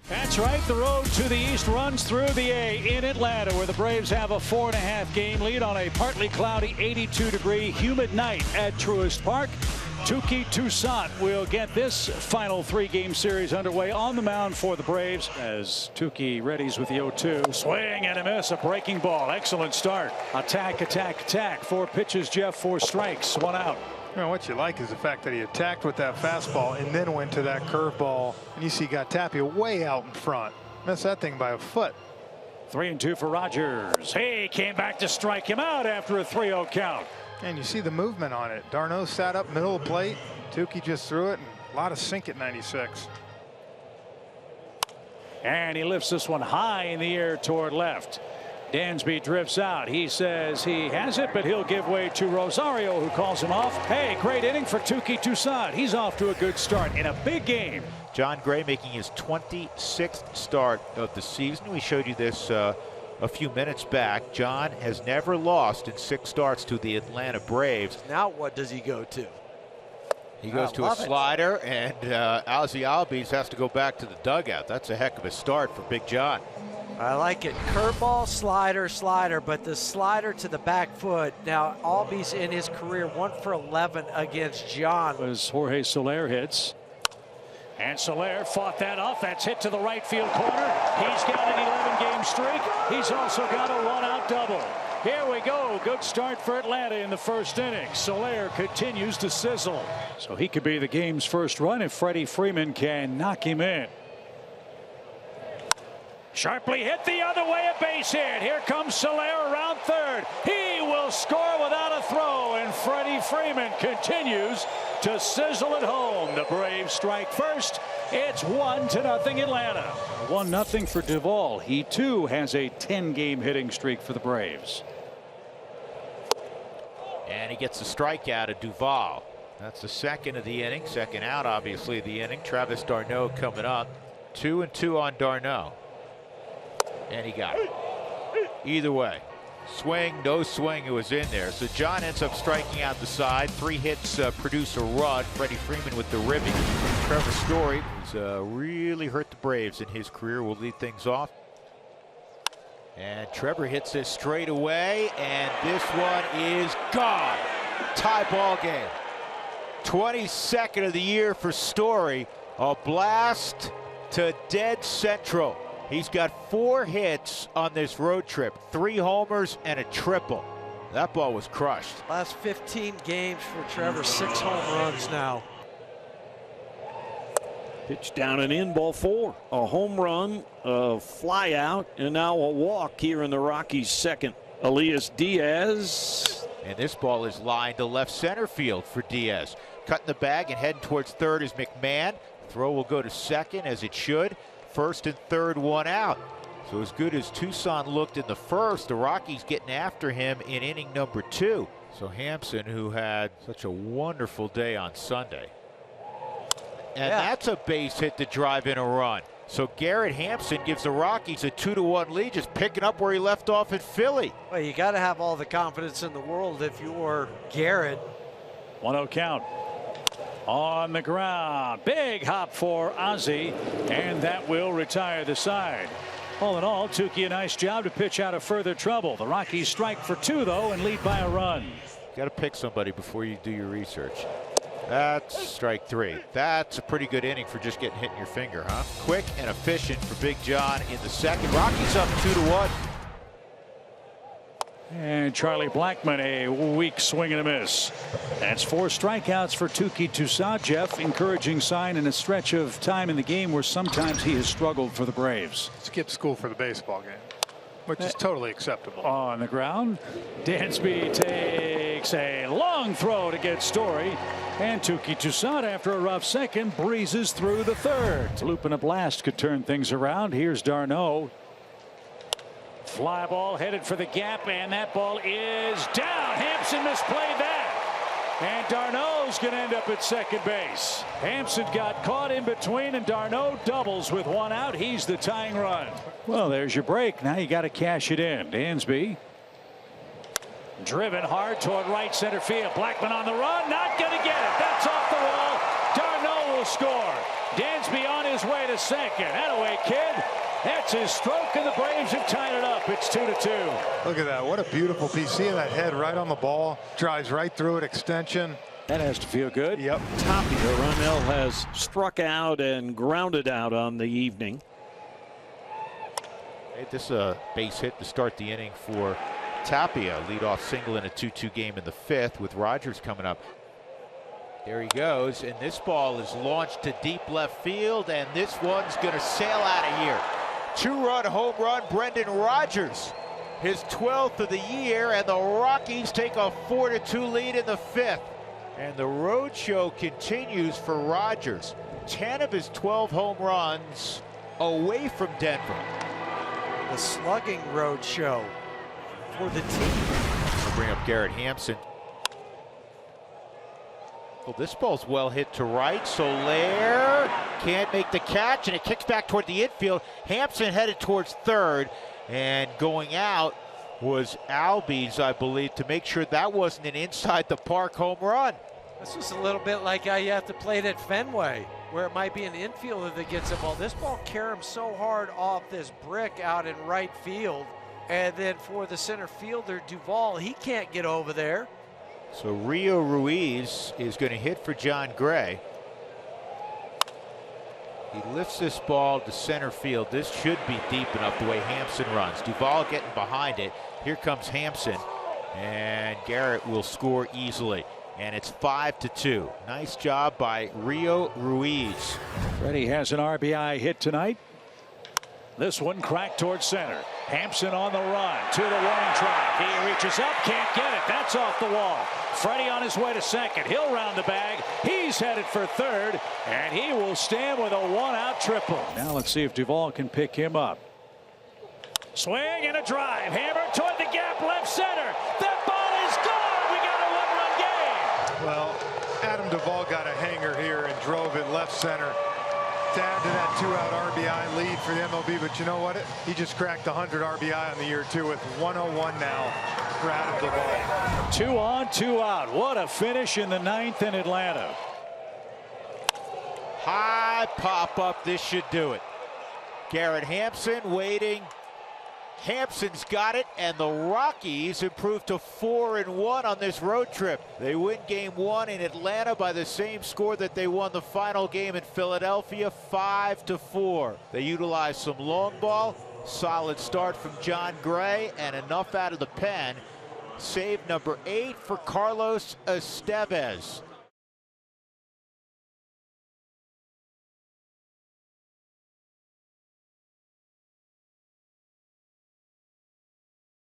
That's right. The road to the east runs through the A in Atlanta, where the Braves have a 4.5 game lead on a partly cloudy 82-degree humid night at Truist Park. Touki Toussaint will get this final 3-game series underway on the mound for the Braves as Touki readies with the 0-2. Swing and a miss, a breaking ball. Excellent start. Attack, attack, attack. 4 pitches, Jeff, 4 strikes, 1 out. Well, what you like is the fact that he attacked with that fastball and then went to that curveball. And you see, got Tapia way out in front. Missed that thing by a foot. 3-2 for Rogers. He came back to strike him out after a 3-0 count. And you see the movement on it. d'Arnaud sat up middle of the plate. Touki just threw it, and a lot of sink at 96. And he lifts this one high in the air toward left. Dansby drifts out. He says he has it, but he'll give way to Rosario, who calls him off. Hey, great inning for Touki Toussaint. He's off to a good start in a big game. John Gray making his 26th start of the season. We showed you this a few minutes back. John has never lost in 6 starts to the Atlanta Braves. Now what does he go to? He goes to a slider, and Ozzie Albies has to go back to the dugout. That's a heck of a start for Big John. I like it. Curveball, slider, slider, but the slider to the back foot. Now, Albies in his career 1 for 11 against John. As Jorge Soler hits. And Soler fought that off. That's hit to the right field corner. He's got an 11-game streak. He's also got a 1-out double. Here we go. Good start for Atlanta in the first inning. Soler continues to sizzle. So he could be the game's first run if Freddie Freeman can knock him in. Sharply hit the other way, a base hit. Here comes Soler around third. He will score without a throw, and Freddie Freeman continues to sizzle at home. The Braves strike first. It's 1-0 Atlanta. 1-0 for Duvall. He too has a 10-game hitting streak for the Braves. And he gets a strikeout of Duvall. That's the second of the inning. Second out, obviously, of the inning. Travis d'Arnaud coming up. 2-2 on d'Arnaud. And he got it. Either way, swing, no swing, it was in there. So John ends up striking out the side. 3 hits produce a run. Freddie Freeman with the ribbing. Trevor Story, who's really hurt the Braves in his career, will lead things off. And Trevor hits this straight away, and this one is gone. Tie ball game. 22nd of the year for Story. A blast to dead central. He's got 4 hits on this road trip, 3 homers and a triple. That ball was crushed. Last 15 games for Trevor, 6 home runs now. Pitch down and in, ball 4. A home run, a fly out, and now a walk here in the Rockies' second. Elias Diaz. And this ball is lined to left center field for Diaz. Cutting the bag and heading towards third is McMahon. Throw will go to second, as it should. First and third, 1 out. So as good as Toussaint looked in the first, the Rockies getting after him in inning number 2. So Hampson, who had such a wonderful day on Sunday. And that's a base hit to drive in a run. So Garrett Hampson gives the Rockies a 2-1 lead, just picking up where he left off in Philly. Well, you got to have all the confidence in the world if you're Garrett. 1-0 count. On the ground, big hop for Ozzie, and that will retire the side. All in all, Touki a nice job to pitch out of further trouble. The Rockies strike for 2 though and lead by a run. Got to pick somebody before you do your research. That's strike 3. That's a pretty good inning for just getting hit in your finger, huh? Quick and efficient for Big John in the second. Rockies up 2-1. And Charlie Blackmon, a weak swing and a miss. That's 4 strikeouts for Touki Toussaint. Jeff, encouraging sign in a stretch of time in the game where sometimes he has struggled for the Braves. Skipped school for the baseball game, which is totally acceptable. On the ground, Dansby takes a long throw to get Story. And Touki Toussaint, after a rough second, breezes through the third. Loop and a blast could turn things around. Here's d'Arnaud. Fly ball headed for the gap, and that ball is down. Hampson misplayed that. And d'Arnaud's going to end up at second base. Hampson got caught in between, and d'Arnaud doubles with 1 out. He's the tying run. Well, there's your break. Now you got to cash it in. Dansby driven hard toward right center field. Blackmon on the run, not going to get it. That's off the wall. d'Arnaud will score. Dansby on his way to second. Attaway, kid. That's his stroke, and the Braves have tied it up. It's 2-2. Look at that. What a beautiful piece. Seeing that head right on the ball. Drives right through it. Extension. That has to feel good. Yep. Tapia, Ronell has struck out and grounded out on the evening. This is a base hit to start the inning for Tapia. Leadoff single in a 2-2 game in the 5th with Rogers coming up. There he goes, and this ball is launched to deep left field, and this one's going to sail out of here. 2-run home run, Brendan Rogers. His 12th of the year, and the Rockies take a 4-2 lead in the 5th. And the road show continues for Rogers. 10 of his 12 home runs away from Denver. The slugging road show for the team. We'll bring up Garrett Hampson. Well, this ball's well hit to right. Soler can't make the catch, and it kicks back toward the infield. Hampson headed towards third, and going out was Albies, I believe, to make sure that wasn't an inside the park home run. This is a little bit like how you have to play it at Fenway, where it might be an infielder that gets the ball. This ball carried him so hard off this brick out in right field, and then for the center fielder, Duvall, he can't get over there. So Rio Ruiz is going to hit for John Gray. He lifts this ball to center field. This should be deep enough the way Hampson runs. Duvall getting behind it. Here comes Hampson, and Garrett will score easily. And it's 5-2. Nice job by Rio Ruiz. Freddie has an RBI hit tonight. This one cracked towards center. Hampson on the run to the warning track. He reaches up, can't get it. That's off the wall. Freddie on his way to second. He'll round the bag. He's headed for third, and he will stand with a one-out triple. Now let's see if Duvall can pick him up. Swing and a drive. Hammer toward the gap, left center. That ball is gone. We got a one-run game. Well, Adam Duvall got a hanger here and drove it left center to add to that 2-out RBI lead for the MLB. But you know what? He just cracked 100 RBI on the year, too, with 101 now for Adam Duvall. 2 on, 2 out. What a finish in the 9th in Atlanta. High pop-up. This should do it. Garrett Hampson waiting. Hampson's got it, and the Rockies improve to 4-1 on this road trip. They win game 1 in Atlanta by the same score that they won the final game in Philadelphia, 5-4. They utilize some long ball, solid start from John Gray, and enough out of the pen. Save number 8 for Carlos Estevez.